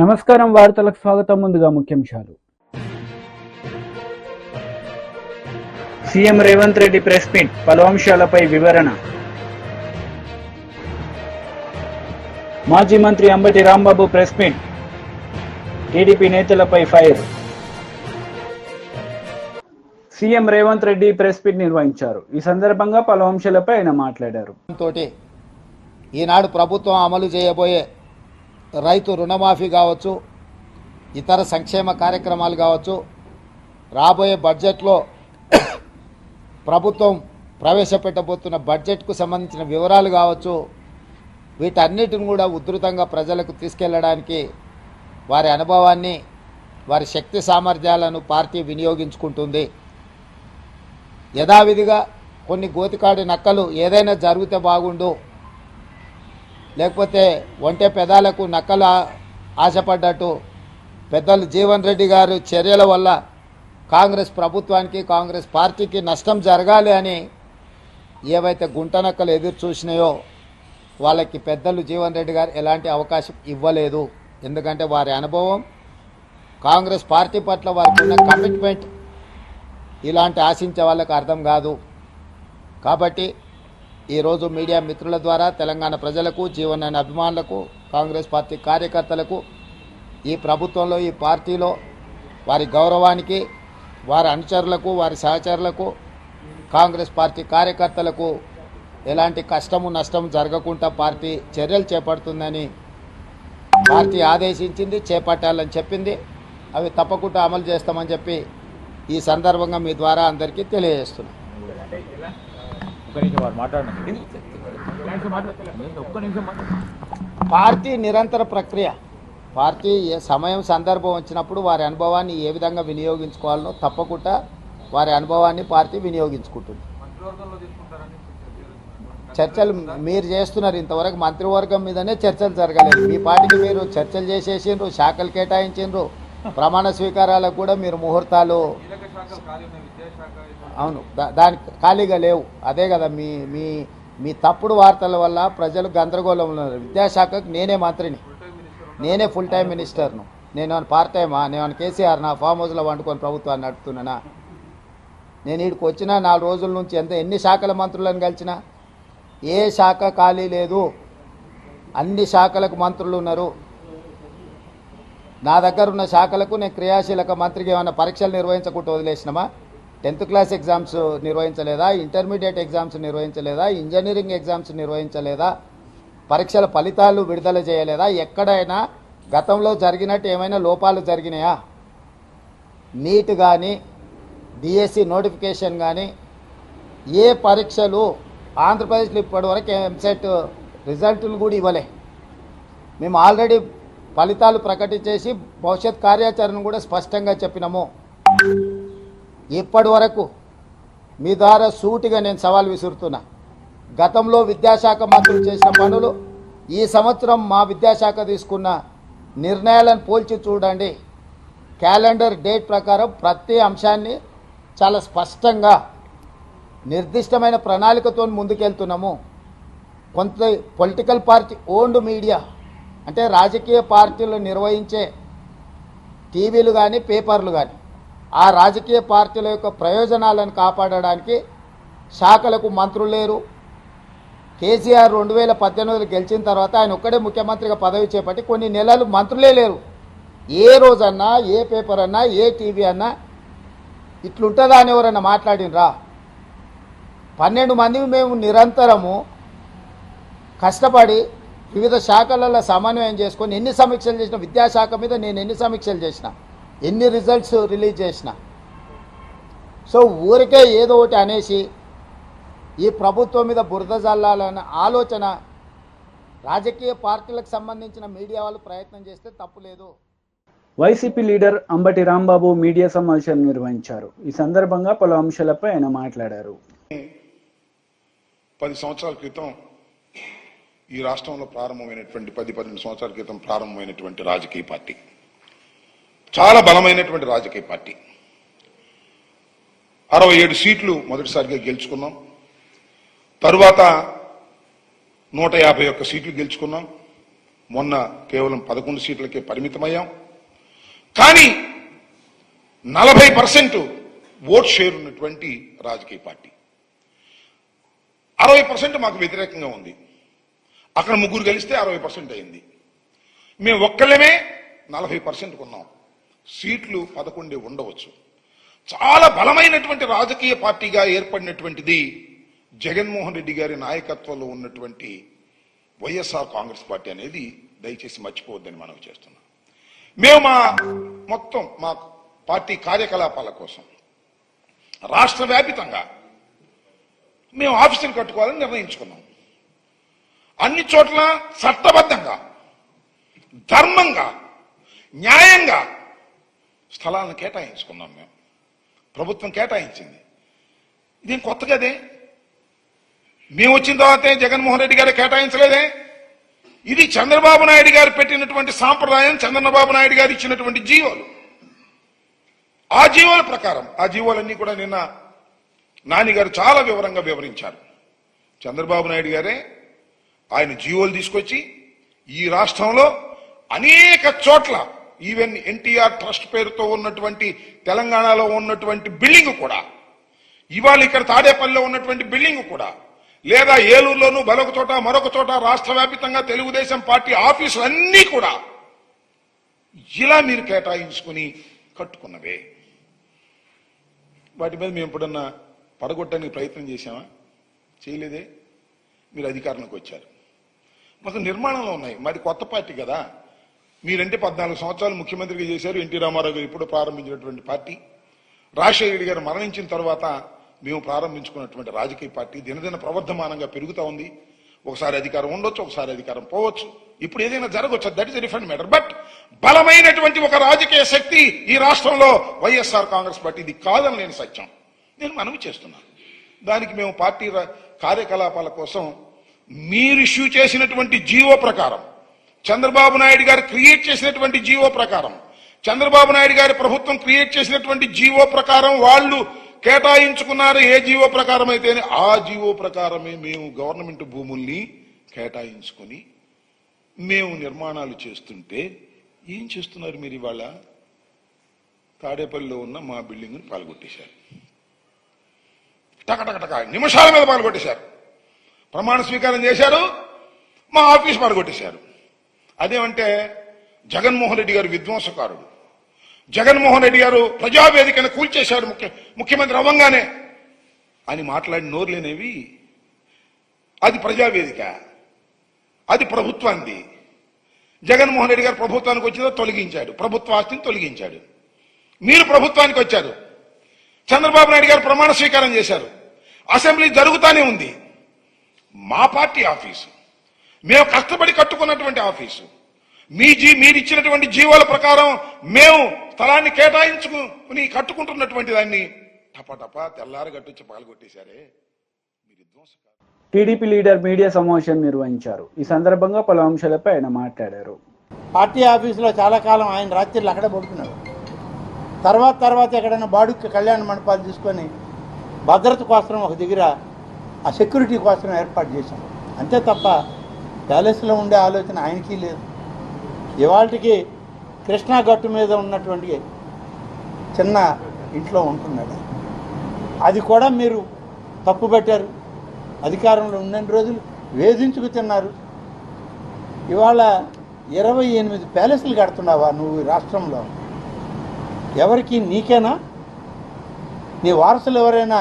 నమస్కారం వార్తలకు స్వాగతం. ముందుగా ముఖ్యాంశాలు. CM Revanth Reddy press meet, పలు అంశాలపై వివరణ. మాజీ మంత్రి Ambati Rambabu press meet, TDP నేతలపై fire. CM Revanth Reddy press meet నిర్వహించారు. ఈ సందర్భంగా పలు అంశాలపై ఆయన మాట్లాడారు. ఈనాడు ప్రభుత్వం అమలు చేయబోయే రైతు రుణమాఫీ కావచ్చు, ఇతర సంక్షేమ కార్యక్రమాలు కావచ్చు, రాబోయే బడ్జెట్లో ప్రభుత్వం ప్రవేశపెట్టబోతున్న బడ్జెట్కు సంబంధించిన వివరాలు కావచ్చు, వీటన్నిటిని కూడా ఉధృతంగా ప్రజలకు తీసుకెళ్లడానికి వారి అనుభవాన్ని, వారి శక్తి సామర్థ్యాలను పార్టీ వినియోగించుకుంటుంది. యథావిధిగా కొన్ని గోతికాడి నక్కలు ఏదైనా జరిగితే బాగుండు, లేకపోతే ఒంటె పెదాలకు నక్కలు ఆశపడ్డట్టు పెద్దలు జీవన్ రెడ్డి గారు చర్యల వల్ల కాంగ్రెస్ ప్రభుత్వానికి, కాంగ్రెస్ పార్టీకి నష్టం జరగాలి అని ఏవైతే గుంట నక్కలు ఎదురు చూసినాయో వాళ్ళకి పెద్దలు జీవన్ రెడ్డి గారు ఎలాంటి అవకాశం ఇవ్వలేదు. ఎందుకంటే వారి అనుభవం, కాంగ్రెస్ పార్టీ పట్ల వారికి ఉన్న కమిట్మెంట్ ఇలాంటి ఆశించే వాళ్ళకి అర్థం కాదు. కాబట్టి ఈరోజు మీడియా మిత్రుల ద్వారా తెలంగాణ ప్రజలకు, జీవన్ అనే అభిమానులకు, కాంగ్రెస్ పార్టీ కార్యకర్తలకు, ఈ ప్రభుత్వంలో, ఈ పార్టీలో వారి గౌరవానికి, వారి అనుచరులకు, వారి సహచరులకు, కాంగ్రెస్ పార్టీ కార్యకర్తలకు ఎలాంటి కష్టము నష్టం జరగకుండా పార్టీ చర్యలు చేపడుతుందని పార్టీ ఆదేశించింది, చేపట్టాలని చెప్పింది. అవి తప్పకుండా అమలు చేస్తామని చెప్పి ఈ సందర్భంగా మీ ద్వారా అందరికీ తెలియజేస్తున్నాం. పార్టీ నిరంతర ప్రక్రియ. పార్టీ సమయం సందర్భం వచ్చినప్పుడు వారి అనుభవాన్ని ఏ విధంగా వినియోగించుకోవాలనో తప్పకుండా వారి అనుభవాన్ని పార్టీ వినియోగించుకుంటుంది. చర్చలు మీరు చేస్తున్నారు, ఇంతవరకు మంత్రివర్గం మీదనే చర్చలు జరగలేదు. మీ పార్టీకి మీరు చర్చలు చేసేసిండ్రు, శాఖలు కేటాయించిండ్రు, ప్రమాణ స్వీకారాలకు కూడా మీరు ముహూర్తాలు, అవును, దానికి ఖాళీగా లేవు. అదే కదా మీ మీ మీ తప్పుడు వార్తల వల్ల ప్రజలు గందరగోళంలో ఉన్నారు. విద్యాశాఖకు నేనే మంత్రిని, నేనే ఫుల్ టైం మినిస్టర్ను. నేను పార్ట్ టైమా? నేను కేసీఆర్ నా ఫామ్ హౌస్లో వండుకొని ప్రభుత్వాన్ని నడుపుతున్నానా? నేను వీడికి వచ్చిన 4 రోజుల నుంచి ఎన్ని శాఖల మంత్రులను కలిసినా ఏ శాఖ ఖాళీ లేదు. అన్ని శాఖలకు మంత్రులు ఉన్నారు. నా దగ్గర ఉన్న శాఖలకు నేను క్రియాశీలక మంత్రికి ఏమైనా పరీక్షలు నిర్వహించకుండా వదిలేసినామా? 10th క్లాస్ ఎగ్జామ్స్ నిర్వహించలేదా? ఇంటర్మీడియట్ ఎగ్జామ్స్ నిర్వహించలేదా? ఇంజనీరింగ్ ఎగ్జామ్స్ నిర్వహించలేదా? పరీక్షల ఫలితాలు విడుదల చేయలేదా? ఎక్కడైనా గతంలో జరిగినట్టు ఏమైనా లోపాలు జరిగినాయా? నీట్ కానీ, డిఎస్సి నోటిఫికేషన్ కానీ, ఏ పరీక్షలు ఆంధ్రప్రదేశ్లో ఇప్పటివరకు ఎంసెట్ రిజల్టులు కూడా ఇవ్వలే. మేము ఆల్రెడీ ఫలితాలు ప్రకటించేసి భవిష్యత్ కార్యాచరణ కూడా స్పష్టంగా చెప్పినాము. ఇప్పటి వరకు మీ ద్వారా సూటిగా నేను సవాల్ విసురుతున్నా. గతంలో విద్యాశాఖ మంత్రులు చేసిన పనులు, ఈ సంవత్సరం మా విద్యాశాఖ తీసుకున్న నిర్ణయాలను పోల్చి చూడండి. క్యాలెండర్ డేట్ ప్రకారం ప్రతి అంశాన్ని చాలా స్పష్టంగా నిర్దిష్టమైన ప్రణాళికతో ముందుకెళ్తున్నాము. కొంత పొలిటికల్ పార్టీ ఓన్డ్ మీడియా, అంటే రాజకీయ పార్టీలు నిర్వహించే టీవీలు కానీ, పేపర్లు కానీ, ఆ రాజకీయ పార్టీల యొక్క ప్రయోజనాలను కాపాడడానికి శాఖలకు మంత్రులు లేరు. కేసీఆర్ 2018 గెలిచిన తర్వాత ఆయన ఒక్కడే ముఖ్యమంత్రిగా పదవి చేపట్టి కొన్ని నెలలు మంత్రులే లేరు. ఏ రోజన్నా, ఏ పేపర్ అన్నా, ఏ టీవీ అన్నా ఇట్లుంటుందా అని ఎవరన్నా మాట్లాడినరా? 12 మంది మేము నిరంతరము కష్టపడి వివిధ శాఖలలో సమన్వయం చేసుకొని ఎన్ని సమీక్షలు చేసిన, విద్యాశాఖ మీద నేను ఎన్ని సమీక్షలు చేసిన, ఎన్ని రిజల్ట్స్ రిలీజ్ చేసిన. సో ఊరికే ఏదో ఒకటి అనేసి ఈ ప్రభుత్వం మీద బురద జల్లాలన్న ఆలోచన రాజకీయ పార్టీలకు సంబంధించిన మీడియా వాళ్ళు ప్రయత్నం చేస్తే తప్పులేదు. YCP leader Ambati Rambabu media సమావేశం నిర్వహించారు. ఈ సందర్భంగా పలు అంశాలపై ఆయన మాట్లాడారు. 10 సంవత్సరాల క్రితం ఈ రాష్ట్రంలో ప్రారంభమైనటువంటి 10-12 సంవత్సరాల క్రితం ప్రారంభమైనటువంటి రాజకీయ పార్టీ, చాలా బలమైనటువంటి రాజకీయ పార్టీ. 67 సీట్లు మొదటిసారిగా గెలుచుకున్నాం. తరువాత 151 సీట్లు గెలుచుకున్నాం. మొన్న కేవలం 11 సీట్లకే పరిమితమయ్యాం. కానీ 40% ఓట్ షేర్ ఉన్నటువంటి రాజకీయ పార్టీ, 60% మాకు వ్యతిరేకంగా ఉంది. అక్కడ ముగ్గురు గెలిస్తే 60% అయింది. మేము ఒక్కళ్ళమే 40% కొన్నాం. సీట్లు 11 ఉండవచ్చు. చాలా బలమైనటువంటి రాజకీయ పార్టీగా ఏర్పడినటువంటిది జగన్మోహన్ రెడ్డి గారి నాయకత్వంలో ఉన్నటువంటి వైఎస్ఆర్ కాంగ్రెస్ పార్టీ అనేది దయచేసి మర్చిపోవద్దని మనం చేస్తున్నాం. మేము మా పార్టీ కార్యకలాపాల కోసం రాష్ట్ర వ్యాపితంగా మేము ఆఫీసులు కట్టుకోవాలని నిర్ణయించుకున్నాం. అన్ని చోట్ల చట్టబద్ధంగా, ధర్మంగా, న్యాయంగా స్థలాలను కేటాయించుకున్నాం. మేము ప్రభుత్వం కేటాయించింది. ఇదేం కొత్త కదే. మేము వచ్చిన తర్వాతే జగన్మోహన్ రెడ్డి గారు కేటాయించలేదే. ఇది చంద్రబాబు నాయుడు గారు పెట్టినటువంటి సాంప్రదాయం, చంద్రబాబు నాయుడు గారు ఇచ్చినటువంటి జీవోలు. ఆ జీవోల ప్రకారం, ఆ జీవోలన్నీ కూడా నిన్న నాని గారు చాలా వివరంగా వివరించారు. చంద్రబాబు నాయుడు గారే ఆయన జీవోలు తీసుకొచ్చి ఈ రాష్ట్రంలో అనేక చోట్ల, ఈవెన్ ఎన్టీఆర్ ట్రస్ట్ పేరుతో ఉన్నటువంటి తెలంగాణలో ఉన్నటువంటి బిల్డింగ్ కూడా, ఇవాళ ఇక్కడ తాడేపల్లిలో ఉన్నటువంటి బిల్డింగ్ కూడా, లేదా ఏలూరులోనూ మరొక చోట రాష్ట్ర వ్యాప్తంగా తెలుగుదేశం పార్టీ ఆఫీసులన్నీ కూడా ఇలా మీరు కేటాయించుకుని కట్టుకున్నవే. వాటి మీద మేము ఎప్పుడన్నా పడగొట్టడానికి ప్రయత్నం చేశామా? చేయలేదే. మీరు అధికారంలోకి వచ్చారు. మాకు నిర్మాణంలో ఉన్నాయి. మాది కొత్త పార్టీ కదా. మీరంటే 14 సంవత్సరాలు ముఖ్యమంత్రిగా చేశారు. ఎన్టీ రామారావు గారు ఇప్పుడు ప్రారంభించినటువంటి పార్టీ. రాజశేఖర రెడ్డి గారు మరణించిన తర్వాత మేము ప్రారంభించుకున్నటువంటి రాజకీయ పార్టీ దినదిన ప్రవర్ధమానంగా పెరుగుతూ ఉంది. ఒకసారి అధికారం ఉండొచ్చు, ఒకసారి అధికారం పోవచ్చు. ఇప్పుడు ఏదైనా జరగవచ్చు. That is a different matter. But బలమైనటువంటి ఒక రాజకీయ శక్తి ఈ రాష్ట్రంలో వైఎస్ఆర్ కాంగ్రెస్ పార్టీ. ఇది కాదని నేను సత్యం, నేను మనవి చేస్తున్నాను. దానికి మేము పార్టీ కార్యకలాపాల కోసం మీరు ఇష్యూ చేసినటువంటి జీవో ప్రకారం, చంద్రబాబు నాయుడు గారు క్రియేట్ చేసినటువంటి జీవో ప్రకారం, చంద్రబాబు నాయుడు గారి ప్రభుత్వం క్రియేట్ చేసినటువంటి జీవో ప్రకారం వాళ్ళు కేటాయించుకున్నారు. ఏ జీవో ప్రకారం అయితేనే ఆ జీవో ప్రకారమే మేము గవర్నమెంట్ భూముల్ని కేటాయించుకొని మేము నిర్మాణాలు చేస్తుంటే ఏం చేస్తున్నారు మీరు? ఇవాళ తాడేపల్లిలో ఉన్న మా బిల్డింగ్ని పాల్గొట్టేశారు. టకటకటక నిమిషాల మీద పాల్గొట్టేశారు. ప్రమాణ స్వీకారం చేశారు, మా ఆఫీస్ పాల్గొట్టేశారు. అదేమంటే జగన్మోహన్ రెడ్డి గారు విధ్వంసకారుడు, జగన్మోహన్ రెడ్డి గారు ప్రజావేదికను కూల్చేశాడు ముఖ్యమంత్రి అవ్వంగానే అని మాట్లాడి నోరులేనేవి. అది ప్రజావేదిక, అది ప్రభుత్వాన్ని. జగన్మోహన్ రెడ్డి గారు ప్రభుత్వానికి వచ్చిందో తొలగించాడు, ప్రభుత్వ ఆస్తిని తొలగించాడు. మీరు ప్రభుత్వానికి వచ్చారు, చంద్రబాబు నాయుడు గారు ప్రమాణ స్వీకారం చేశారు, అసెంబ్లీ జరుగుతూనే ఉంది. మా పార్టీ ఆఫీసు, మేము కష్టపడి కట్టుకున్నటువంటి ఆఫీసు, మీరు ఇచ్చినటువంటి జీవోల ప్రకారం మేము స్థలాన్ని కేటాయించుకుని కట్టుకుంటున్నటువంటి దాన్ని టపటపా తెల్లారగట్టొచ్చి పాల్గొట్టేశారే. మీరు విధ్వంసకారు. టీడీపీ లీడర్ మీడియా సమావేశం నిర్వహించారు. ఈ సందర్భంగా పలు అంశాలపై ఆయన మాట్లాడారు. పార్టీ ఆఫీసులో చాలా కాలం ఆయన రాత్రులు అక్కడే పడుకున్నాడు. తర్వాత ఎక్కడైనా బాడుకి కళ్యాణ మండపాలు తీసుకొని భద్రత కోసం ఒక దగ్గర ఆ సెక్యూరిటీ కోసం ఏర్పాటు చేశాం. అంతే తప్ప ప్యాలెస్లో ఉండే ఆలోచన ఆయనకి లేదు. ఇవాళకి కృష్ణా గట్టు మీద ఉన్నటువంటి చిన్న ఇంట్లో ఉంటున్నాడు. అది కూడా మీరు తప్పుపట్టారు. అధికారంలో ఉన్నన్ని రోజులు వేధించుకు తిన్నారు. ఇవాళ 28 ప్యాలెస్లు కడుతున్నావా నువ్వు రాష్ట్రంలో? ఎవరికి? నీకేనా? నీ వారసులు ఎవరైనా?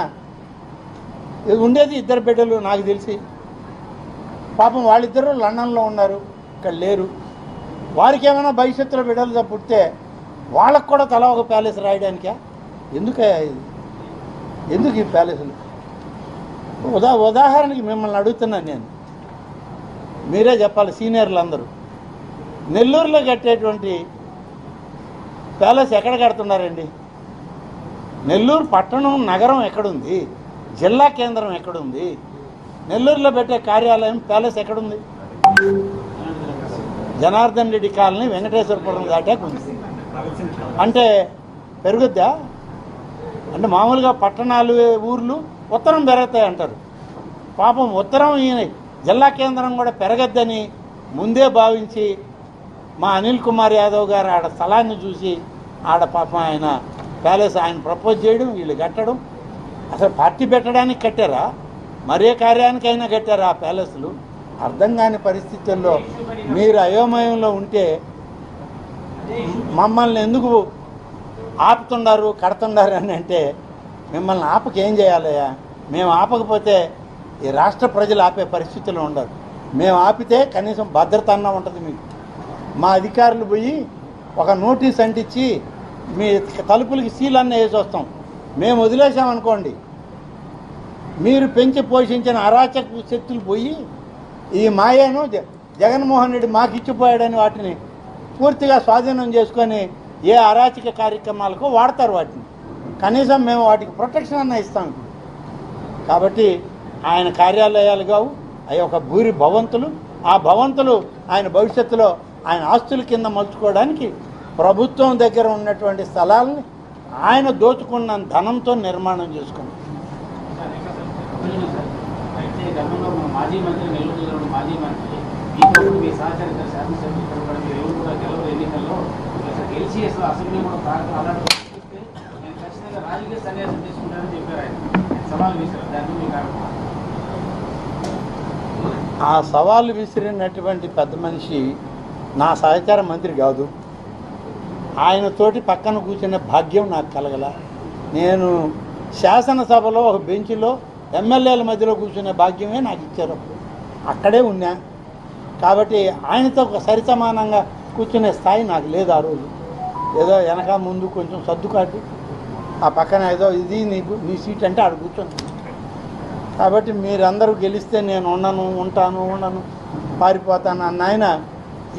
ఉండేది 2 బిడ్డలు నాకు తెలిసి. పాపం వాళ్ళిద్దరూ లండన్లో ఉన్నారు, ఇక్కడ లేరు. వారికి ఏమైనా భవిష్యత్తులో బిడ్డలు పుడితే వాళ్ళకు కూడా తల ఒక ప్యాలెస్ రాయడానికా? ఎందుకు ఈ ప్యాలెస్లు? ఉదాహరణకి మిమ్మల్ని అడుగుతున్నాను నేను, మీరే చెప్పాలి. సీనియర్లు అందరూ నెల్లూరులో కట్టేటువంటి ప్యాలెస్ ఎక్కడ కడుతున్నారండి? నెల్లూరు పట్టణం నగరం ఎక్కడుంది? జిల్లా కేంద్రం ఎక్కడుంది? నెల్లూరులో పెట్టే కార్యాలయం ప్యాలెస్ ఎక్కడుంది? జనార్దన్ రెడ్డి కాలనీ వెంకటేశ్వరపురం దాటాక ఉంది. అంటే పెరుగుద్దా? అంటే మామూలుగా పట్టణాలు ఊర్లు ఉత్తరం పెరుగుతాయి అంటారు. పాపం ఉత్తరం జిల్లా కేంద్రం కూడా పెరగద్దని ముందే భావించి మా అనిల్ కుమార్ యాదవ్ గారు ఆడ స్థలాన్ని చూసి ఆడ పాపం ఆయన ప్యాలెస్ ఆయన ప్రపోజ్ చేయడం, వీళ్ళు కట్టడం. అసలు పార్టీ పెట్టడానికి కట్టారా, మరే కార్యానికైనా కట్టారా ఆ ప్యాలెస్లు? అర్థం కాని పరిస్థితుల్లో మీరు అయోమయంలో ఉంటే మమ్మల్ని ఎందుకు ఆపుతున్నారు, కడుతున్నారు అని అంటే, మిమ్మల్ని ఆపకేం చేయాలయ్యా? మేము ఆపకపోతే ఈ రాష్ట్ర ప్రజలు ఆపే పరిస్థితుల్లో ఉండరు. మేము ఆపితే కనీసం భద్రత అన్నా ఉంటుంది మీకు. మా అధికారులు పోయి ఒక నోటీస్ అంటించి మీ తలుపులకి సీల్ అన్న వేసి వస్తాం. మేము వదిలేసామనుకోండి, మీరు పెంచి పోషించిన అరాచక శక్తులు పోయి ఈ మాయను జగన్మోహన్ రెడ్డి మాకు ఇచ్చిపోయాడని వాటిని పూర్తిగా స్వాధీనం చేసుకొని ఏ అరాచక కార్యక్రమాలకు వాడతారు వాటిని. కనీసం మేము వాటికి ప్రొటెక్షన్ అన్న ఇస్తాం. కాబట్టి ఆయన కార్యాలయాలు కావు, అవి ఒక భూరి భవంతులు. ఆ భవంతులు ఆయన భవిష్యత్తులో ఆయన ఆస్తుల కింద మలుచుకోవడానికి ప్రభుత్వం దగ్గర ఉన్నటువంటి స్థలాలని ఆయన దోచుకున్న ధనంతో నిర్మాణం చేసుకున్నాం. మాజీ మంత్రి నెల్లూరు జిల్లాలో మాజీ మంత్రి మీ సహచర శాసనసభ్యులు ఎన్నికల్లో గెలిచి అసలు అసెంబ్లీ కూడా అలాంటి నేను ఖచ్చితంగా రాజకీయ సన్యాసం తీసుకుంటానని చెప్పారు. ఆయన సవాల్ విసిరారు. దాన్ని మీకు ఆ సవాలు విసిరినటువంటి పెద్ద మనిషి నా సహచార మంత్రి కాదు. ఆయనతోటి పక్కన కూర్చునే భాగ్యం నాకు కలగల. నేను శాసనసభలో ఒక బెంచ్లో ఎమ్మెల్యేల మధ్యలో కూర్చునే భాగ్యమే నాకు ఇచ్చారు. అక్కడే ఉన్నా కాబట్టి ఆయనతో ఒక సరిసమానంగా కూర్చునే స్థాయి నాకు లేదు ఆ రోజు. ఏదో వెనక ముందు కొంచెం సర్దుకాటి ఆ పక్కన ఏదో ఇది నీ సీట్ అంటే ఆడ కూర్చొని. కాబట్టి మీరందరూ గెలిస్తే నేను ఉండను పారిపోతాను అన్న ఆయన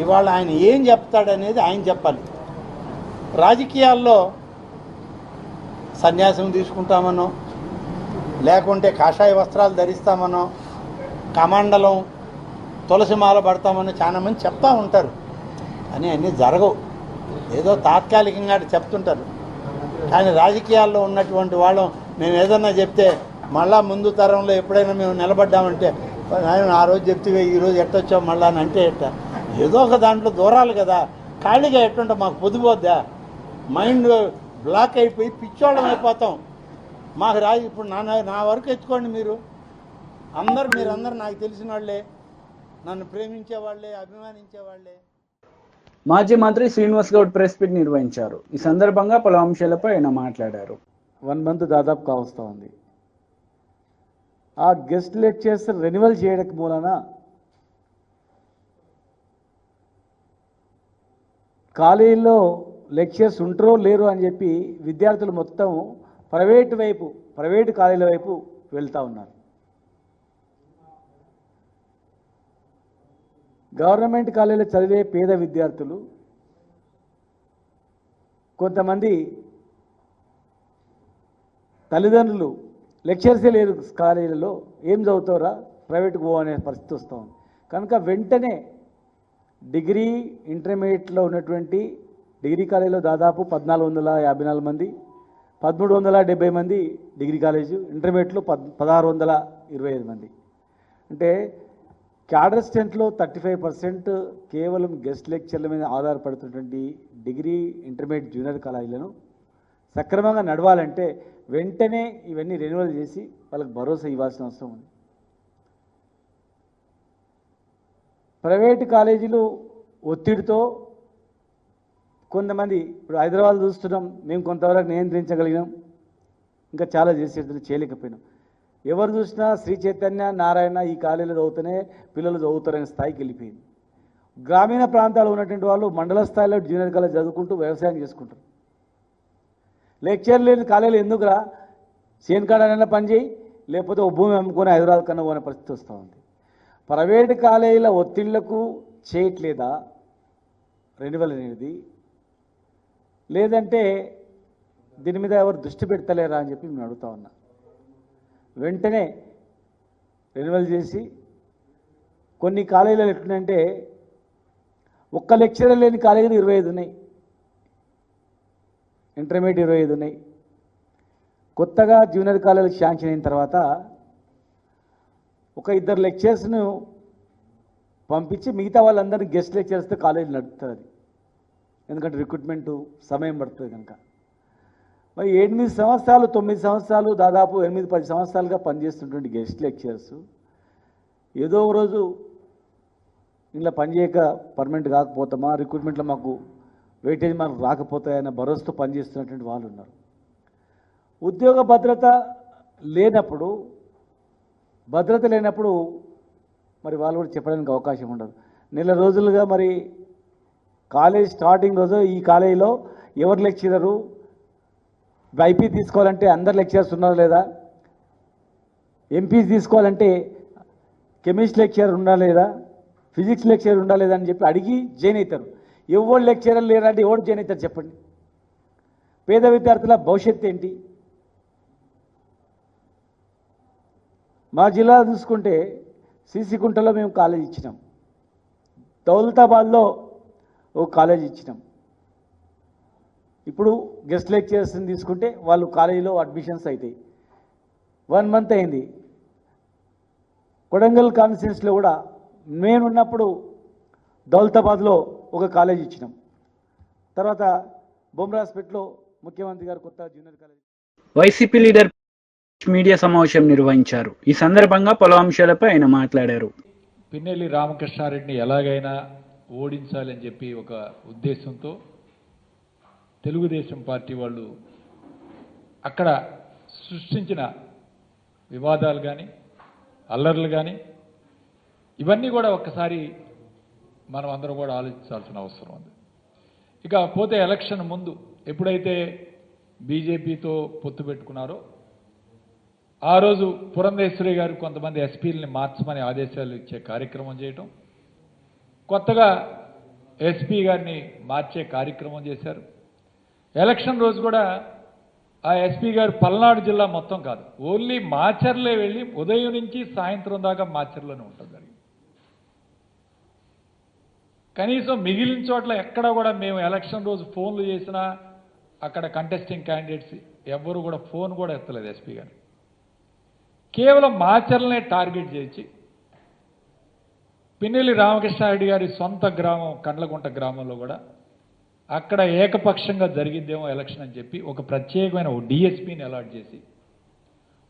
ఇవాళ ఆయన ఏం చెప్తాడనేది ఆయన చెప్పాలి. రాజకీయాల్లో సన్యాసం తీసుకుంటామనో, లేకుంటే కాషాయ వస్త్రాలు ధరిస్తామనో, కమండలం తులసిమాల పడతామని చాలామంది చెప్తా ఉంటారు. అని అన్నీ జరగవు, ఏదో తాత్కాలికంగా చెప్తుంటారు. కానీ రాజకీయాల్లో ఉన్నటువంటి వాళ్ళం మేము ఏదన్నా చెప్తే మళ్ళా ముందు తరంలో ఎప్పుడైనా మేము నిలబడ్డామంటే ఆయన ఆ రోజు చెప్తే ఈరోజు ఎట్టొచ్చావు మళ్ళా అని అంటే ఎట్ట, ఏదో ఒక దాంట్లో దూరాలు కదా. ఖాళీగా ఎట్టుంటే మాకు పొద్దుపోద్దా, మైండ్ బ్లాక్ అయిపోయి పిచ్చోళ్ళం అయిపోతాం. మాకు ఇప్పుడు నా వరకు ఎత్తుకోండి, మీరందరూ నాకు తెలిసిన వాళ్ళే, నన్ను ప్రేమించే వాళ్ళే, అభిమానించే వాళ్ళే. మాజీ మంత్రి శ్రీనివాస్ గౌడ్ ప్రెస్ మీట్ నిర్వహించారు. ఈ సందర్భంగా పలు అంశాలపై ఆయన మాట్లాడారు. 1 మంత్ దాదాపు కావస్తూ ఉంది. ఆ గెస్ట్ లెక్చర్స్ రెన్యువల్ చేయడం మూలన కాలేజీలో లెక్చర్స్ ఉంటారో లేరు అని చెప్పి విద్యార్థులు మొత్తం ప్రైవేటు కాలేజీల వైపు వెళ్తూ ఉన్నారు. గవర్నమెంట్ కాలేజీలో చదివే పేద విద్యార్థులు కొంతమంది తల్లిదండ్రులు లెక్చర్సే లేదు కాలేజీలలో, ఏం చదువుతారా ప్రైవేట్కి పో అనే పరిస్థితి వస్తూ ఉంది. కనుక వెంటనే డిగ్రీ ఇంటర్మీడియట్లో ఉన్నటువంటి డిగ్రీ కాలేజీలో దాదాపు 1454 మంది, 1370 మంది డిగ్రీ కాలేజు, ఇంటర్మీడియట్లో 1625 మంది. అంటే క్యాడర్ స్ట్రెంత్లో 35% కేవలం గెస్ట్ లెక్చర్ల మీద ఆధారపడుతున్నటువంటి డిగ్రీ ఇంటర్మీడియట్ జూనియర్ కాలేజీలను సక్రమంగా నడవాలంటే వెంటనే ఇవన్నీ రెన్యువల్ చేసి వాళ్ళకి భరోసా ఇవ్వాల్సిన అవసరం ఉంది. ప్రైవేటు కాలేజీలు ఒత్తిడితో కొంతమంది, ఇప్పుడు హైదరాబాద్ చూస్తున్నాం, మేము కొంతవరకు నియంత్రించగలిగినాం, ఇంకా చాలా చేసేది చేయలేకపోయినాం. ఎవరు చూసినా శ్రీ చైతన్య నారాయణ ఈ కాలేజీలో చదువుతూనే పిల్లలు చదువుతారనే స్థాయికి వెళ్ళిపోయింది. గ్రామీణ ప్రాంతాల్లో ఉన్నటువంటి వాళ్ళు మండల స్థాయిలో జూనియర్ కాలేజ్ చదువుకుంటూ వ్యవసాయం చేసుకుంటారు. లెక్చర్ లేని కాలేజీలు ఎందుకురా, చేనుకాడనైనా పని చేయి, లేకపోతే ఓ భూమి అమ్ముకొని హైదరాబాద్ కన్నా పోనే పరిస్థితి వస్తూ ఉంది. ప్రైవేటు కాలేజీల ఒత్తిళ్లకు చేయట్లేదా రెన్యువల్ అనేది, లేదంటే దీని మీద ఎవరు దృష్టి పెడతలేరా అని చెప్పి మేము అడుగుతా ఉన్నా. వెంటనే రెన్యువల్ చేసి, కొన్ని కాలేజీలు ఎట్లుందంటే ఒక్క లెక్చరర్ లేని కాలేజీలు 25 ఉన్నాయి, ఇంటర్మీడియట్ 25 ఉన్నాయి. కొత్తగా జూనియర్ కాలేజీలకు శాంక్షన్ అయిన తర్వాత ఒక 2 లెక్చర్స్ను పంపించి మిగతా వాళ్ళందరినీ గెస్ట్ లెక్చర్స్తో కాలేజీ నడుపుతుంది అది. ఎందుకంటే రిక్రూట్మెంటు సమయం పడుతుంది కనుక. మరి 8 సంవత్సరాలు 9 సంవత్సరాలు దాదాపు 8-10 సంవత్సరాలుగా పనిచేస్తున్నటువంటి గెస్ట్ లెక్చర్స్ ఏదో ఒక రోజు ఇలా పనిచేయక పర్మనెంట్ కాకపోతామా, రిక్రూట్మెంట్లో మాకు వెయిటేజ్ మనకు రాకపోతాయన్న భరోసాతో పనిచేస్తున్నటువంటి వాళ్ళు ఉన్నారు. ఉద్యోగ భద్రత లేనప్పుడు మరి వాళ్ళు కూడా చెప్పడానికి అవకాశం ఉండదు. నెల రోజులుగా మరి కాలేజ్ స్టార్టింగ్ రోజు ఈ కాలేజీలో ఎవరు లెక్చరరు, ఐపీ తీసుకోవాలంటే అందరు లెక్చరర్స్ ఉన్నారా లేదా, ఎంపీ తీసుకోవాలంటే కెమిస్ట్రీ లెక్చరర్ ఉండాలి లేదా, ఫిజిక్స్ లెక్చరర్ ఉండాలి లేదా అని చెప్పి అడిగి జాయిన్ అవుతారు. ఎవరు లెక్చరర్ లేరంటే ఎవరు జాయిన్ అవుతారు చెప్పండి? పేద విద్యార్థుల భవిష్యత్తు ఏంటి? మా జిల్లా చూసుకుంటే సీసీకుంటలో మేము కాలేజ్ ఇచ్చినాం, దౌలతాబాద్లో ఓ కాలేజ్ ఇచ్చినాం. ఇప్పుడు గెస్ట్ లెక్చరర్స్ని తీసుకుంటే వాళ్ళు కాలేజీలో అడ్మిషన్స్ అవుతాయి. 1 మంత్ అయింది. కొడంగల్ కాన్స్టిట్యున్సీలో కూడా నేనున్నప్పుడు దౌలతాబాద్లో ఒక కాలేజ్ ఇచ్చినాం. తర్వాత బొమ్రాస్పేట్లో ముఖ్యమంత్రి గారు కొత్త junior college. YCP leader media సమావేశం నిర్వహించారు. ఈ సందర్భంగా పలు అంశాలపై ఆయన మాట్లాడారు. పిన్నెల్లి రామకృష్ణారెడ్డిని ఎలాగైనా ఓడించాలని చెప్పి ఒక ఉద్దేశంతో తెలుగుదేశం పార్టీ వాళ్ళు అక్కడ సృష్టించిన వివాదాలు కానీ అల్లర్లు కానీ ఇవన్నీ కూడా ఒక్కసారి మనం అందరం కూడా ఆలోచించాల్సిన అవసరం ఉంది. ఇక పోతే ఎలక్షన్ ముందు ఎప్పుడైతే బీజేపీతో పొత్తు పెట్టుకున్నారో ఆ రోజు పురంధేశ్వరి గారు కొంతమంది ఎస్పీలని మార్చమని ఆదేశాలు ఇచ్చే కార్యక్రమం చేయటం, కొత్తగా ఎస్పీ గారిని మార్చే కార్యక్రమం చేశారు. ఎలక్షన్ రోజు కూడా ఆ ఎస్పీ గారు పల్నాడు జిల్లా మొత్తం కాదు, ఓన్లీ మాచర్లే వెళ్ళి ఉదయం నుంచి సాయంత్రం దాకా మాచర్లోనే ఉంటుంది. కనీసం మిగిలిన చోట్ల ఎక్కడ కూడా మేము ఎలక్షన్ రోజు ఫోన్లు చేసినా అక్కడ కంటెస్టింగ్ క్యాండిడేట్స్ ఎవ్వరు కూడా ఫోన్ కూడా ఎత్తలేదు ఎస్పీ గారు. కేవలం మాచర్లనే టార్గెట్ చేసి పిన్నెల్లి రామకృష్ణారెడ్డి గారి సొంత గ్రామం కండ్లగుంట గ్రామంలో కూడా అక్కడ ఏకపక్షంగా జరిగిద్దేమో ఎలక్షన్ అని చెప్పి ఒక ప్రత్యేకమైన ఒక డిఎస్పీని అలాట్ చేసి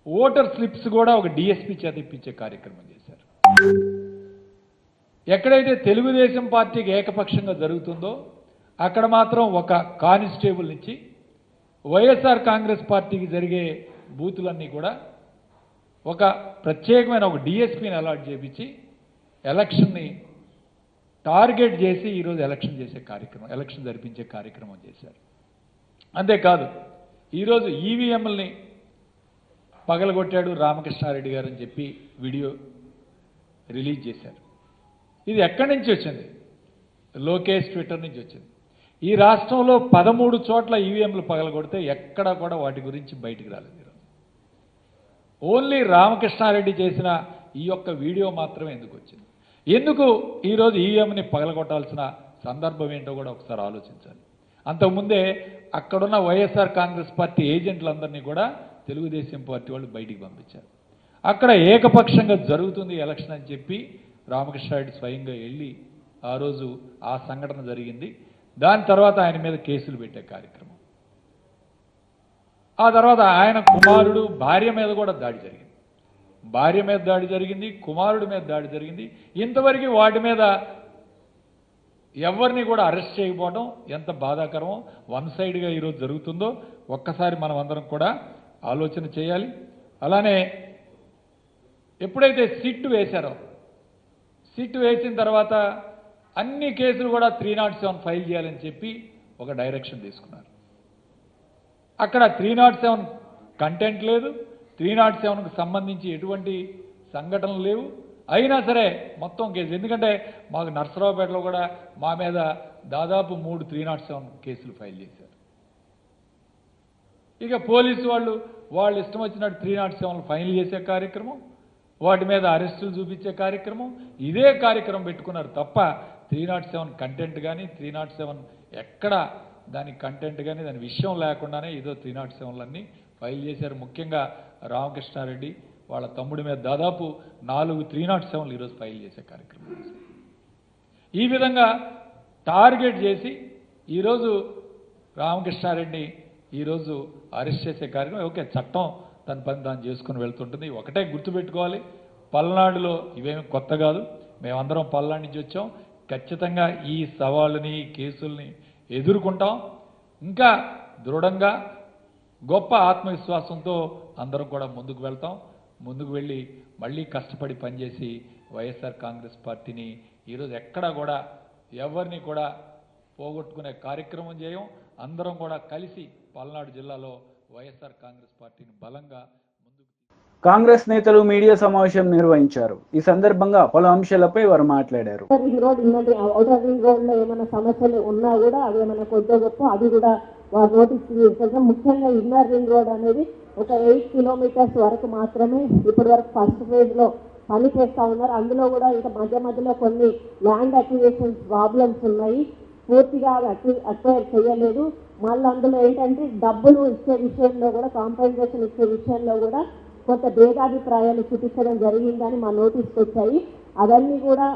ఓటర్ స్లిప్స్ కూడా ఒక డిఎస్పీ చేత ఇప్పించే కార్యక్రమం చేశారు. ఎక్కడైతే తెలుగుదేశం పార్టీకి ఏకపక్షంగా జరుగుతుందో అక్కడ మాత్రం ఒక కానిస్టేబుల్ నుంచి వైఎస్ఆర్ కాంగ్రెస్ పార్టీకి జరిగే బూతులన్నీ కూడా ఒక ప్రత్యేకమైన ఒక డిఎస్పీని అలాట్ చేయించి ఎలక్షన్ని టార్గెట్ చేసి ఈరోజు ఎలక్షన్ జరిపించే కార్యక్రమం చేశారు. అంతేకాదు ఈరోజు ఈవీఎంలని పగలగొట్టాడు రామకృష్ణారెడ్డి గారు అని చెప్పి వీడియో రిలీజ్ చేశారు. ఇది ఎక్కడి నుంచి వచ్చింది? లోకేష్ ట్విట్టర్ నుంచి వచ్చింది. ఈ రాష్ట్రంలో 13 చోట్ల ఈవీఎంలు పగలగొడితే ఎక్కడా కూడా వాటి గురించి బయటికి రాలేదు. ఓన్లీ రామకృష్ణారెడ్డి చేసిన ఈ యొక్క వీడియో మాత్రమే ఎందుకు వచ్చింది? ఎందుకు ఈరోజు ఈవీఎంని పగలగొట్టాల్సిన సందర్భం ఏంటో కూడా ఒకసారి ఆలోచించాలి. అంతకుముందే అక్కడున్న వైఎస్ఆర్ కాంగ్రెస్ పార్టీ ఏజెంట్లందరినీ కూడా తెలుగుదేశం పార్టీ వాళ్ళు బయటికి పంపించారు. అక్కడ ఏకపక్షంగా జరుగుతుంది ఎలక్షన్ అని చెప్పి రామకృష్ణారెడ్డి స్వయంగా వెళ్ళి ఆ రోజు ఆ సంఘటన జరిగింది. దాని తర్వాత ఆయన మీద కేసులు పెట్టే కార్యక్రమం, ఆ తర్వాత ఆయన కుమారుడు భార్య మీద కూడా దాడి జరిగింది. భార్య మీద దాడి జరిగింది, కుమారుడి మీద దాడి జరిగింది. ఇంతవరకు వాటి మీద ఎవరిని కూడా అరెస్ట్ చేయకపోవడం ఎంత బాధాకరమో, వన్ సైడ్గా ఈరోజు జరుగుతుందో ఒక్కసారి మనం అందరం కూడా ఆలోచన చేయాలి. అలానే ఎప్పుడైతే సిట్ వేశారో, సిట్ వేసిన తర్వాత అన్ని కేసులు కూడా 307 ఫైల్ చేయాలని చెప్పి ఒక డైరెక్షన్ తీసుకున్నారు. అక్కడ 307 కంటెంట్ లేదు, 307కు సంబంధించి ఎటువంటి సంఘటనలు లేవు. అయినా సరే మొత్తం కేసు, ఎందుకంటే మాకు నర్సరావుపేటలో కూడా మా మీద దాదాపు 3 307 కేసులు ఫైల్ చేశారు. ఇక పోలీసు వాళ్ళు ఇష్టం వచ్చినట్టు 307 ఫైల్ చేసే కార్యక్రమం, వాటి మీద అరెస్టులు చూపించే కార్యక్రమం, ఇదే కార్యక్రమం పెట్టుకున్నారు తప్ప 307 కంటెంట్ కానీ 307 ఎక్కడ దాని కంటెంట్ కానీ దాని విషయం లేకుండానే ఏదో 307లన్నీ ఫైల్ చేశారు. ముఖ్యంగా రామకృష్ణారెడ్డి వాళ్ళ తమ్ముడి మీద దాదాపు 4 307లు ఈరోజు ఫైల్ చేసే కార్యక్రమం చేశారు. ఈ విధంగా టార్గెట్ చేసి ఈరోజు రామకృష్ణారెడ్డి ఈరోజు అరెస్ట్ చేసే కార్యక్రమం ఓకే, చట్టం తన పని తాను చేసుకుని వెళ్తుంటుంది. ఒకటే గుర్తుపెట్టుకోవాలి, పల్నాడులో ఇవేమి కొత్త కాదు. మేమందరం పల్నాడు నుంచి వచ్చాం. ఖచ్చితంగా ఈ సవాళ్ళని కేసుల్ని ఎదుర్కొంటాం. ఇంకా దృఢంగా గొప్ప ఆత్మవిశ్వాసంతో అందరం కూడా ముందుకు వెళ్తాం. ముందుకు వెళ్ళి మళ్ళీ కష్టపడి పనిచేసి వైఎస్ఆర్ కాంగ్రెస్ పార్టీని ఈరోజు ఎక్కడా కూడా ఎవరిని కూడా పోగొట్టుకునే కార్యక్రమం చేయం. అందరం కూడా కలిసి పల్నాడు జిల్లాలో వైఎస్ఆర్ కాంగ్రెస్ పార్టీని బలంగా ముందుకు. కాంగ్రెస్ నేతలు మీడియా సమావేశం నిర్వహించారు. ఈ సందర్భంగా పలు అంశాలపై వారు మాట్లాడారు. రింగ్ రోడ్ ఉన్నది, ఔటర్ రింగ్ రోడ్ లో ఏమైనా సమస్యలు ఉన్నా కూడా అవి ఏమైనా కొద్దిగా గొప్ప అది కూడా వారు నోటీస్ తీసుకుంటాం. ముఖ్యంగా ఇన్నర్ రింగ్ రోడ్ అనేది ఒక 8 కిలోమీటర్స్ వరకు మాత్రమే ఇప్పటి వరకు ఫస్ట్ ఫేజ్ లో పని చేస్తూ ఉన్నారు. అందులో కూడా ఇంకా మధ్యలో కొన్ని ల్యాండ్ అక్విజిషన్ ప్రాబ్లమ్స్ ఉన్నాయి, పూర్తిగా అక్వైర్ చేయలేదు. మళ్ళీ అందులో ఏంటంటే డబ్బులు ఇచ్చే విషయంలో కూడా, కాంపెన్సేషన్ ఇచ్చే విషయంలో కూడా కొంత భేదాభిప్రాయాలు చూపించడం జరిగిందని మా నోటీస్కి వచ్చాయి. అవన్నీ కూడా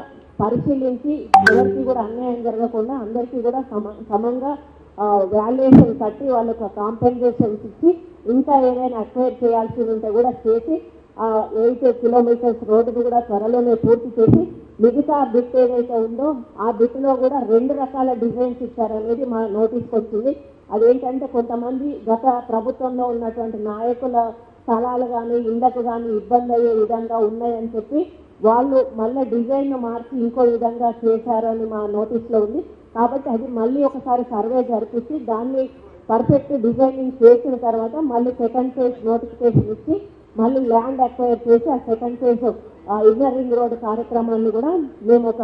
పరిశీలించి ఎవరికి కూడా అన్యాయం జరగకుండా అందరికీ కూడా సమంగా వాల్యుయేషన్ కట్టి వాళ్ళకు కాంపెన్సేషన్స్ ఇచ్చి ఇంకా ఏదైనా అక్వైర్ చేయాల్సి ఉంటే కూడా చేసి 8 కిలోమీటర్స్ రోడ్డును కూడా త్వరలోనే పూర్తి చేసి మిగతా బిట్ ఏదైతే ఉందో ఆ బిట్లో కూడా 2 రకాల డిజైన్స్ ఇచ్చారనేది మా నోటీస్కి వచ్చింది. అదేంటంటే కొంతమంది గత ప్రభుత్వంలో ఉన్నటువంటి నాయకుల స్థలాలు కానీ ఇళ్లకు కానీ ఇబ్బంది అయ్యే విధంగా ఉన్నాయని చెప్పి వాళ్ళు మళ్ళీ డిజైన్ మార్చి ఇంకో విధంగా చేశారని మా నోటీస్లో ఉంది. కాబట్టి అది మళ్ళీ ఒకసారి సర్వే జరిపించి దాన్ని పర్ఫెక్ట్ డిజైనింగ్ చేసిన తర్వాత మళ్ళీ సెకండ్ ఫేజ్ నోటిఫికేషన్ ఇచ్చి మళ్ళీ ల్యాండ్ అక్వైర్ చేసి ఆ second phase inner ring road కార్యక్రమాన్ని కూడా మేము ఒక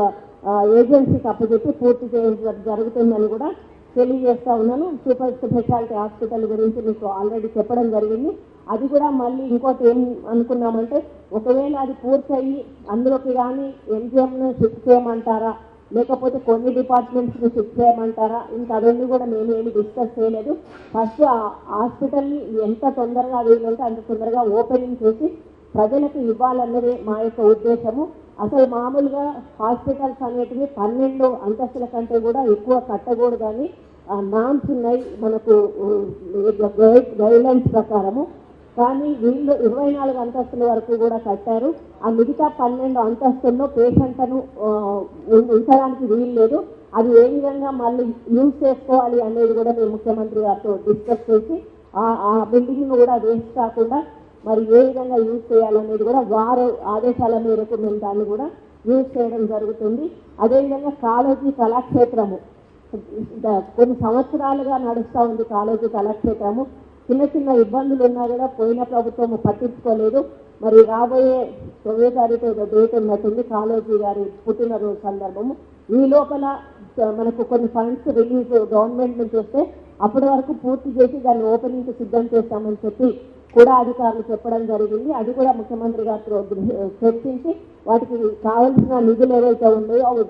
ఏజెన్సీకి అప్పచెప్పి పూర్తి చేయడం జరుగుతుందని కూడా తెలియజేస్తా ఉన్నాను. సూపర్ స్పెషాలిటీ హాస్పిటల్ గురించి మీకు ఆల్రెడీ చెప్పడం జరిగింది. అది కూడా మళ్ళీ ఇంకోటి ఏం అనుకున్నామంటే ఒకవేళ అది పూర్తయ్యి అందులోకి కానీ ఎంజిఎంను షిఫ్ట్ చేయమంటారా లేకపోతే కొన్ని డిపార్ట్మెంట్స్ని షిఫ్ట్ చేయమంటారా, ఇంకా అవన్నీ కూడా మేము ఏమి డిస్కస్ చేయలేదు. ఫస్ట్ ఆ హాస్పిటల్ని ఎంత తొందరగా వీలుంటే అంత తొందరగా ఓపెనింగ్ చేసి ప్రజలకు ఇవ్వాలన్నదే మా యొక్క ఉద్దేశము. అసలు మామూలుగా హాస్పిటల్స్ అనేటివి 12 అంతస్తుల కంటే కూడా ఎక్కువ కట్టకూడదని నామ్స్ ఉన్నాయి మనకు గైడ్లైన్స్ ప్రకారము. కానీ వీళ్ళు 24 అంతస్తుల వరకు కూడా కట్టారు. ఆ మిగతా 12 అంతస్తుల్లో పేషెంట్లను ఉంచడానికి వీలు లేదు. అది ఏ విధంగా మళ్ళీ యూజ్ చేసుకోవాలి అనేది కూడా మేము ముఖ్యమంత్రి గారితో డిస్కస్ చేసి ఆ బిల్డింగ్ను కూడా వేస్ట్ కాకుండా మరి ఏ విధంగా యూజ్ చేయాలనేది కూడా వారు ఆదేశాల మేరకు మేము దాన్ని కూడా యూజ్ చేయడం జరుగుతుంది. అదేవిధంగా కాళోజీ కళాక్షేత్రము కొన్ని సంవత్సరాలుగా నడుస్తూ ఉంది. కాళోజీ కళాక్షేత్రము చిన్న ఇబ్బందులు ఉన్నా కూడా పోయిన ప్రభుత్వం పట్టించుకోలేదు. మరి రాబోయే 9వ తారీఖు డేట్ ఉన్నట్టుంది కాళోజీ గారి పుట్టినరోజు సందర్భము. ఈ లోపల మనకు కొన్ని ఫండ్స్ రిలీజ్ గవర్నమెంట్ నుంచి వస్తే అప్పటి వరకు పూర్తి చేసి దాన్ని ఓపెనింగ్కి సిద్ధం చేస్తామని చెప్పి కూడా అధికారులు చెప్పడం జరిగింది. అది కూడా ముఖ్యమంత్రి గారితో చర్చించి వాటికి కావాల్సిన నిధులు ఏవైతే ఉన్నాయో అవి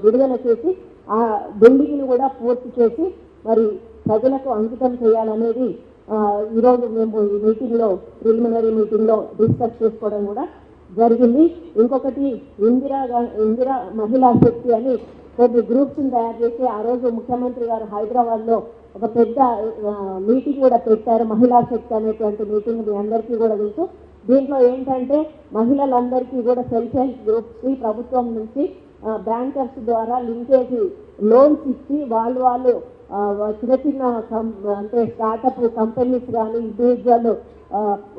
విడుదల చేసి ఆ బిల్డింగ్ను కూడా పూర్తి చేసి మరి ప్రజలకు అంకితం చేయాలనేది ఈరోజు మేము ఈ మీటింగ్లో ప్రిలిమినరీ మీటింగ్లో డిస్కస్ చేసుకోవడం కూడా జరిగింది. ఇంకొకటి ఇందిరా మహిళా శక్తి అని కొన్ని గ్రూప్స్ని తయారు చేసి ఆ రోజు ముఖ్యమంత్రి గారు హైదరాబాద్లో ఒక పెద్ద మీటింగ్ కూడా పెట్టారు. మహిళా శక్తి అనేటువంటి మీటింగ్ మీ అందరికీ కూడా తెలుసు. దీంట్లో ఏంటంటే మహిళలందరికీ కూడా సెల్ఫ్ హెల్ప్ గ్రూప్స్కి ప్రభుత్వం నుంచి బ్యాంకర్స్ ద్వారా లింకేజ్ లోన్స్ ఇచ్చి వాళ్ళు చిన్న అంటే స్టార్టప్ కంపెనీస్ కానీ ఇండివిజువల్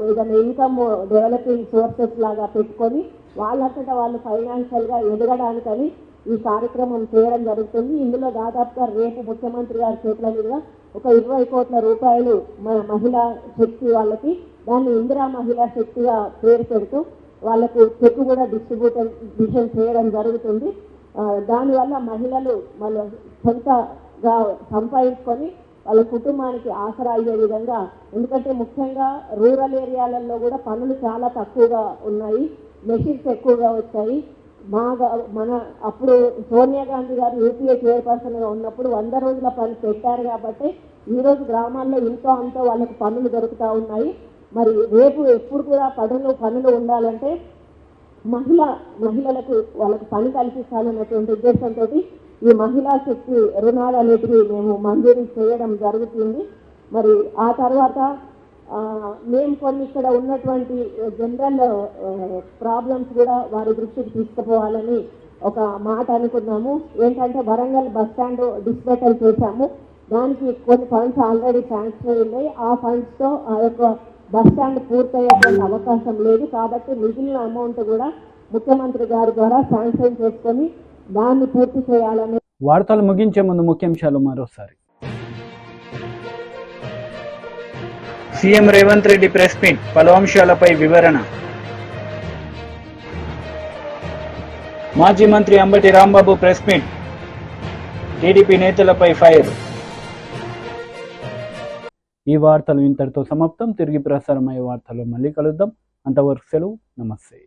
ఏదైనా ఇన్కమ్ డెవలపింగ్ సోర్సెస్ లాగా పెట్టుకొని వాళ్ళంతటా వాళ్ళు ఫైనాన్షియల్గా ఎదగడానికని ఈ కార్యక్రమం చేయడం జరుగుతుంది. ఇందులో దాదాపుగా రేపు ముఖ్యమంత్రి గారి చేతుల మీదుగా ఒక 20 కోట్ల రూపాయలు మహిళా శక్తి వాళ్ళకి దాన్ని ఇందిరా మహిళా శక్తిగా పేరు పెడుతూ వాళ్ళకు చెక్ కూడా డిస్ట్రిబ్యూషన్ చేయడం జరుగుతుంది. దానివల్ల మహిళలు వాళ్ళ సొంతగా సంపాదించుకొని వాళ్ళ కుటుంబానికి ఆసరా అయ్యే విధంగా, ఎందుకంటే ముఖ్యంగా రూరల్ ఏరియాలలో కూడా పనులు చాలా తక్కువగా ఉన్నాయి, మెషిన్స్ ఎక్కువగా వచ్చాయి. మన అప్పుడు సోనియా గాంధీ గారు యూపీఏ చైర్పర్సన్గా ఉన్నప్పుడు 100 రోజుల పని పెట్టారు కాబట్టి ఈరోజు గ్రామాల్లో ఇంతో అంతో వాళ్ళకి పనులు దొరుకుతూ ఉన్నాయి. మరి రేపు ఎప్పుడు కూడా పనులు ఉండాలంటే మహిళలకు వాళ్ళకు పని కల్పించాలన్నటువంటి ఉద్దేశంతో ఈ మహిళా శక్తి రుణాలు అనేటివి మేము మంజూరు చేయడం జరుగుతుంది. మరి ఆ తర్వాత మేము కొన్ని ఇక్కడ ఉన్నటువంటి జనరల్ ప్రాబ్లమ్స్ కూడా వారి దృష్టికి తీసుకుపోవాలని ఒక మాట అనుకున్నాము. ఏంటంటే వరంగల్ బస్ స్టాండ్ డిస్మెటల్ చేశాము, దానికి కొన్ని ఫండ్స్ ఆల్రెడీ శాంక్షన్ అయ్యాయి. ఆ ఫండ్స్తో ఆ యొక్క బస్ స్టాండ్ పూర్తయ్యేటువంటి అవకాశం లేదు. కాబట్టి మిగిలిన అమౌంట్ కూడా ముఖ్యమంత్రి గారి ద్వారా శాంక్షన్ చేసుకొని దాన్ని పూర్తి చేయాలని. వార్తలు ముగించే ముందు ముఖ్యాంశాలు మరోసారి. CM Revanth Reddy press meet, పలు అంశాలపై వివరణ. మాజీ మంత్రి Ambati Rambabu press meet, TDP నేతలపై ఫైర్. ఈ వార్తలు ఇంతటితో సమాప్తం. తిరిగి ప్రసారమయ్యే వార్తలు మళ్ళీ కలుద్దాం. అంతవరకు సెలవు. నమస్తే.